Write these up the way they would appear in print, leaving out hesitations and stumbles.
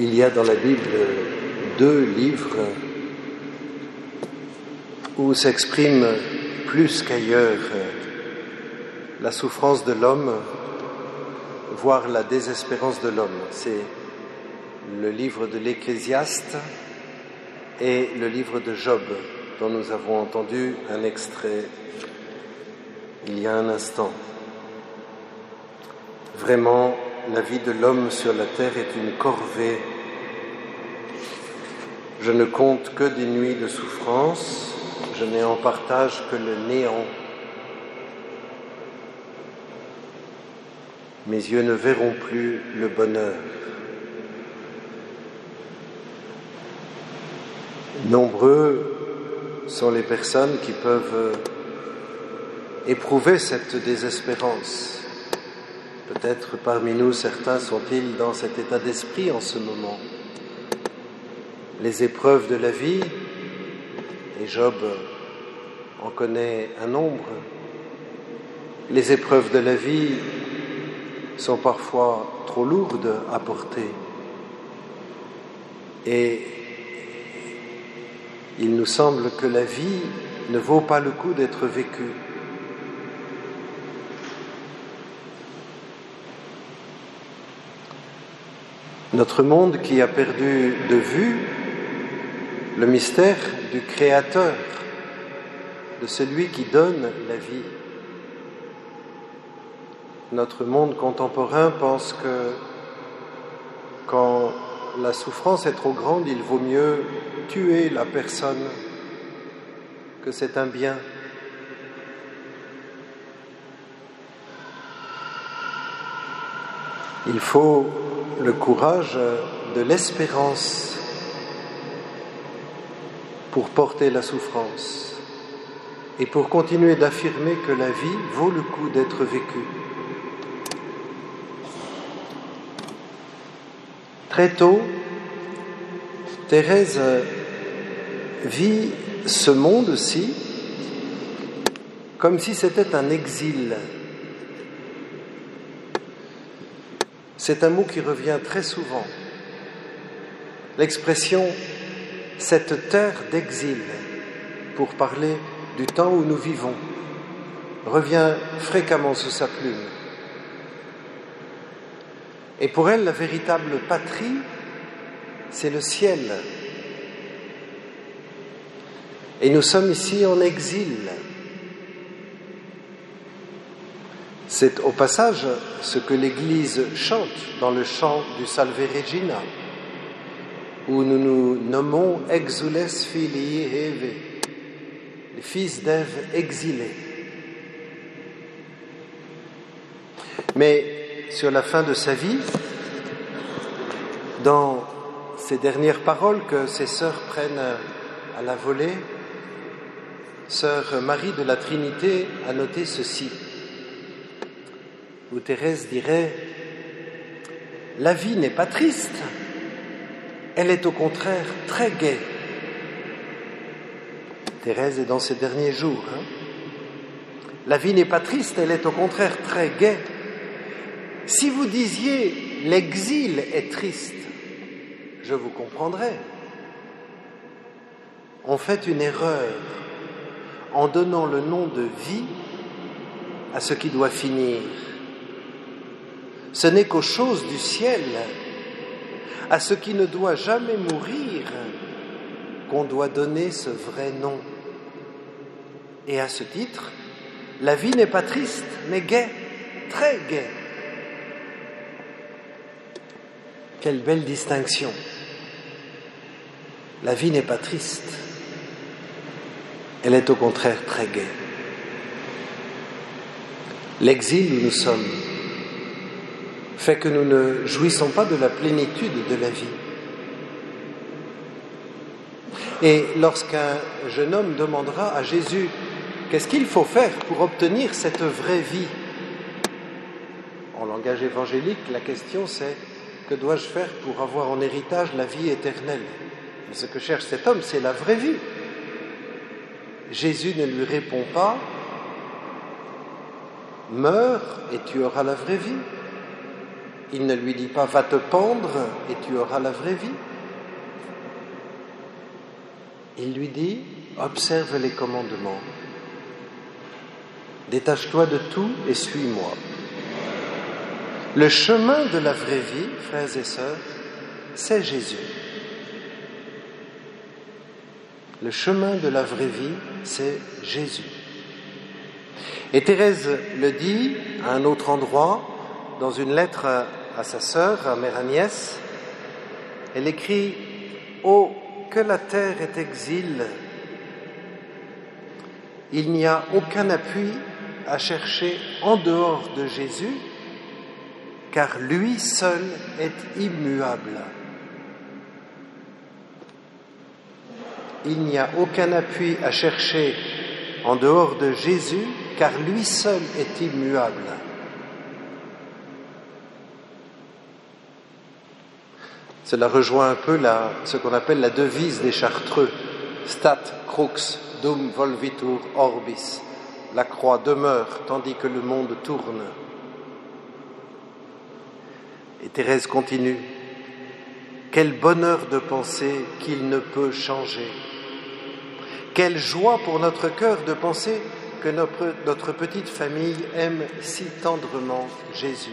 Il y a dans la Bible 2 livres où s'exprime plus qu'ailleurs la souffrance de l'homme, voire la désespérance de l'homme. C'est le livre de l'Ecclésiaste et le livre de Job, dont nous avons entendu un extrait il y a un instant. Vraiment, la vie de l'homme sur la terre est une corvée. Je ne compte que des nuits de souffrance, je n'ai en partage que le néant. Mes yeux ne verront plus le bonheur. Nombreux sont les personnes qui peuvent éprouver cette désespérance. Peut-être parmi nous, certains sont-ils dans cet état d'esprit en ce moment. Les épreuves de la vie, et Job en connaît un nombre, les épreuves de la vie sont parfois trop lourdes à porter. Et il nous semble que la vie ne vaut pas le coup d'être vécue. Notre monde qui a perdu de vue le mystère du Créateur, de celui qui donne la vie. Notre monde contemporain pense que quand la souffrance est trop grande, il vaut mieux tuer la personne, que c'est un bien. Il faut le courage de l'espérance pour porter la souffrance et pour continuer d'affirmer que la vie vaut le coup d'être vécue. Très tôt, Thérèse vit ce monde-ci comme si c'était un exil. C'est un mot qui revient très souvent. L'expression « cette terre d'exil » pour parler du temps où nous vivons revient fréquemment sous sa plume. Et pour elle, la véritable patrie, c'est le ciel. Et nous sommes ici en exil. C'est au passage ce que l'Église chante dans le chant du Salve Regina, où nous nous nommons Exules filii Eve, les fils d'Ève exilés. Mais sur la fin de sa vie, dans ces dernières paroles que ses sœurs prennent à la volée, sœur Marie de la Trinité a noté ceci, où Thérèse dirait « La vie n'est pas triste, elle est au contraire très gaie. » Thérèse est dans ses derniers jours. La vie n'est pas triste, elle est au contraire très gaie. Si vous disiez « l'exil est triste », je vous comprendrais. On fait une erreur en donnant le nom de vie à ce qui doit finir. Ce n'est qu'aux choses du ciel, à ce qui ne doit jamais mourir, qu'on doit donner ce vrai nom. Et à ce titre, la vie n'est pas triste, mais gaie, très gaie. Quelle belle distinction. La vie n'est pas triste, elle est au contraire très gaie. L'exil où nous sommes fait que nous ne jouissons pas de la plénitude de la vie. Et lorsqu'un jeune homme demandera à Jésus « Qu'est-ce qu'il faut faire pour obtenir cette vraie vie ?» En langage évangélique, la question c'est « Que dois-je faire pour avoir en héritage la vie éternelle ?» Mais ce que cherche cet homme, c'est la vraie vie. Jésus ne lui répond pas « Meurs et tu auras la vraie vie ». Il ne lui dit pas « va te pendre et tu auras la vraie vie ». Il lui dit « observe les commandements, détache-toi de tout et suis-moi ». Le chemin de la vraie vie, frères et sœurs, c'est Jésus. Le chemin de la vraie vie, c'est Jésus. Et Thérèse le dit à un autre endroit, dans une lettre à sa sœur, à Mère Agnès. Elle écrit « Oh, que la terre est exil ! Il n'y a aucun appui à chercher en dehors de Jésus, car lui seul est immuable. » Il n'y a aucun appui à chercher en dehors de Jésus, car lui seul est immuable. Cela rejoint un peu ce qu'on appelle la devise des Chartreux, Stat crux dum volvitur orbis. La croix demeure tandis que le monde tourne. Et Thérèse continue. Quel bonheur de penser qu'il ne peut changer. Quelle joie pour notre cœur de penser que notre petite famille aime si tendrement Jésus.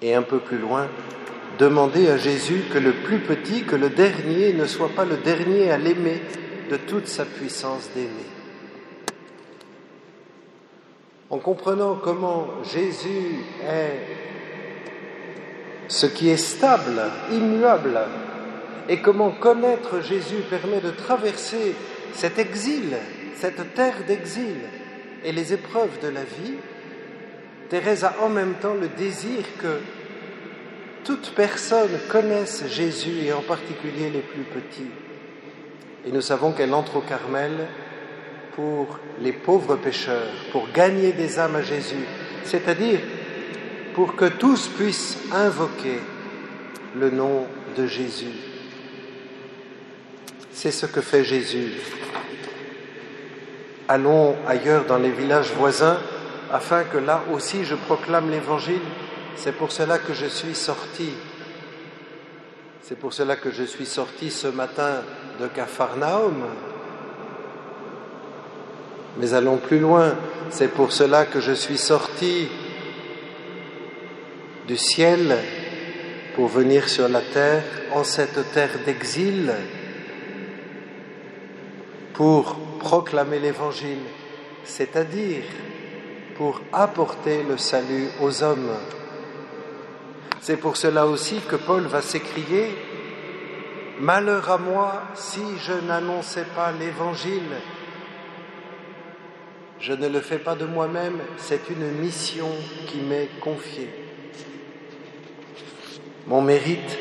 Et un peu plus loin, demander à Jésus que le plus petit, que le dernier ne soit pas le dernier à l'aimer de toute sa puissance d'aimer. En comprenant comment Jésus est ce qui est stable, immuable, et comment connaître Jésus permet de traverser cet exil, cette terre d'exil et les épreuves de la vie, Thérèse a en même temps le désir que toute personne connaisse Jésus et en particulier les plus petits. Et nous savons qu'elle entre au Carmel pour les pauvres pécheurs, pour gagner des âmes à Jésus, c'est-à-dire pour que tous puissent invoquer le nom de Jésus. C'est ce que fait Jésus. Allons ailleurs dans les villages voisins afin que là aussi je proclame l'Évangile. C'est pour cela que je suis sorti. C'est pour cela que je suis sorti ce matin de Capharnaüm. Mais allons plus loin. C'est pour cela que je suis sorti du ciel pour venir sur la terre, en cette terre d'exil, pour proclamer l'Évangile, c'est-à-dire pour apporter le salut aux hommes. C'est pour cela aussi que Paul va s'écrier « Malheur à moi si je n'annonçais pas l'Évangile. Je ne le fais pas de moi-même, c'est une mission qui m'est confiée. Mon mérite,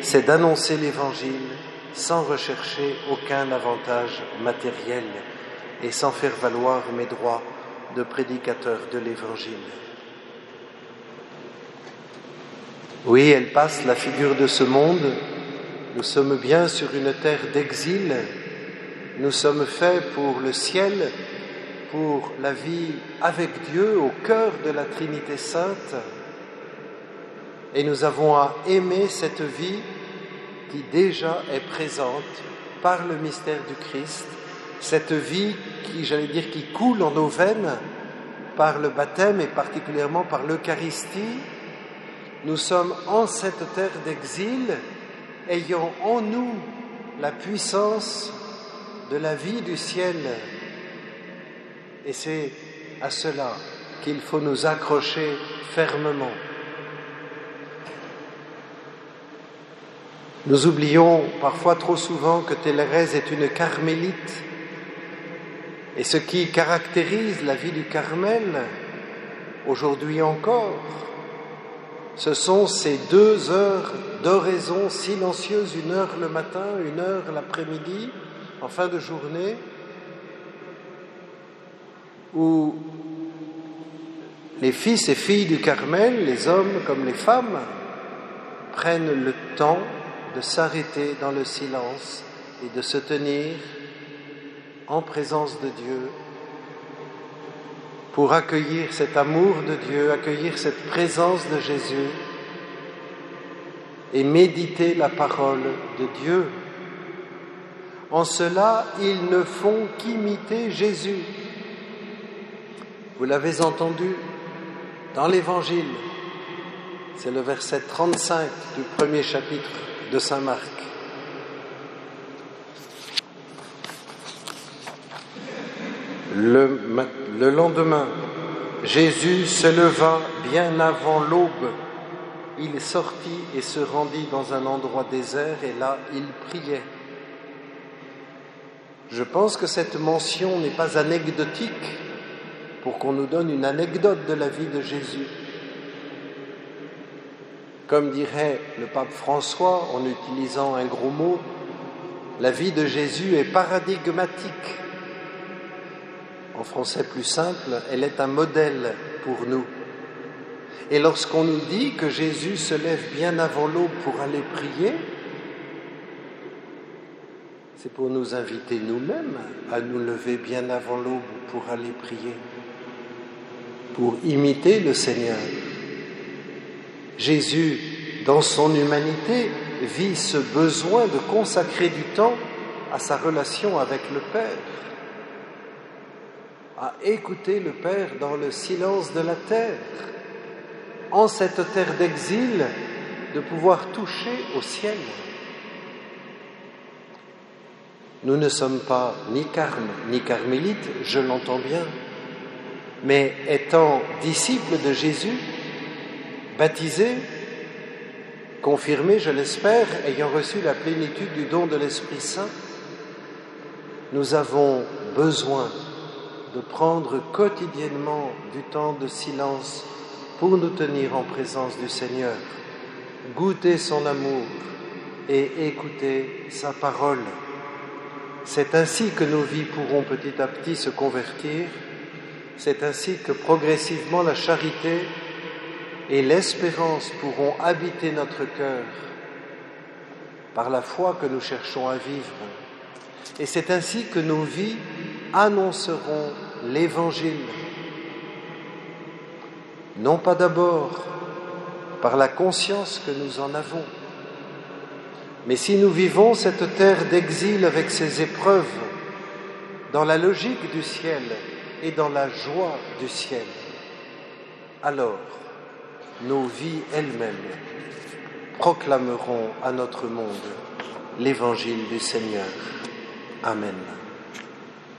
c'est d'annoncer l'Évangile sans rechercher aucun avantage matériel et sans faire valoir mes droits de prédicateur de l'Évangile. » Oui, elle passe la figure de ce monde. Nous sommes bien sur une terre d'exil. Nous sommes faits pour le ciel, pour la vie avec Dieu au cœur de la Trinité Sainte. Et nous avons à aimer cette vie qui déjà est présente par le mystère du Christ, cette vie qui coule en nos veines par le baptême et particulièrement par l'Eucharistie. Nous sommes en cette terre d'exil, ayant en nous la puissance de la vie du ciel. Et c'est à cela qu'il faut nous accrocher fermement. Nous oublions parfois trop souvent que Thérèse est une carmélite. Et ce qui caractérise la vie du Carmel, aujourd'hui encore, ce sont ces 2 heures d'oraison silencieuse, 1 heure le matin, 1 heure l'après-midi, en fin de journée, où les fils et filles du Carmel, les hommes comme les femmes, prennent le temps de s'arrêter dans le silence et de se tenir en présence de Dieu pour accueillir cet amour de Dieu, accueillir cette présence de Jésus et méditer la parole de Dieu. En cela, ils ne font qu'imiter Jésus. Vous l'avez entendu dans l'Évangile, c'est le verset 35 du premier chapitre de Saint Marc. Le lendemain, Jésus se leva bien avant l'aube. Il sortit et se rendit dans un endroit désert et là, il priait. Je pense que cette mention n'est pas anecdotique pour qu'on nous donne une anecdote de la vie de Jésus. Comme dirait le pape François en utilisant un gros mot, la vie de Jésus est paradigmatique. En français plus simple, elle est un modèle pour nous. Et lorsqu'on nous dit que Jésus se lève bien avant l'aube pour aller prier, c'est pour nous inviter nous-mêmes à nous lever bien avant l'aube pour aller prier, pour imiter le Seigneur. Jésus, dans son humanité, vit ce besoin de consacrer du temps à sa relation avec le Père, à écouter le Père dans le silence de la terre, en cette terre d'exil, de pouvoir toucher au ciel. Nous ne sommes pas ni carmes ni carmélites, je l'entends bien, mais étant disciples de Jésus, baptisés, confirmés, je l'espère, ayant reçu la plénitude du don de l'Esprit Saint, nous avons besoin de prendre quotidiennement du temps de silence pour nous tenir en présence du Seigneur, goûter son amour et écouter sa parole. C'est ainsi que nos vies pourront petit à petit se convertir, c'est ainsi que progressivement la charité et l'espérance pourront habiter notre cœur par la foi que nous cherchons à vivre. Et c'est ainsi que nos vies annonceront l'Évangile. Non pas d'abord par la conscience que nous en avons, mais si nous vivons cette terre d'exil avec ses épreuves, dans la logique du ciel et dans la joie du ciel, alors nos vies elles-mêmes proclameront à notre monde l'Évangile du Seigneur. Amen.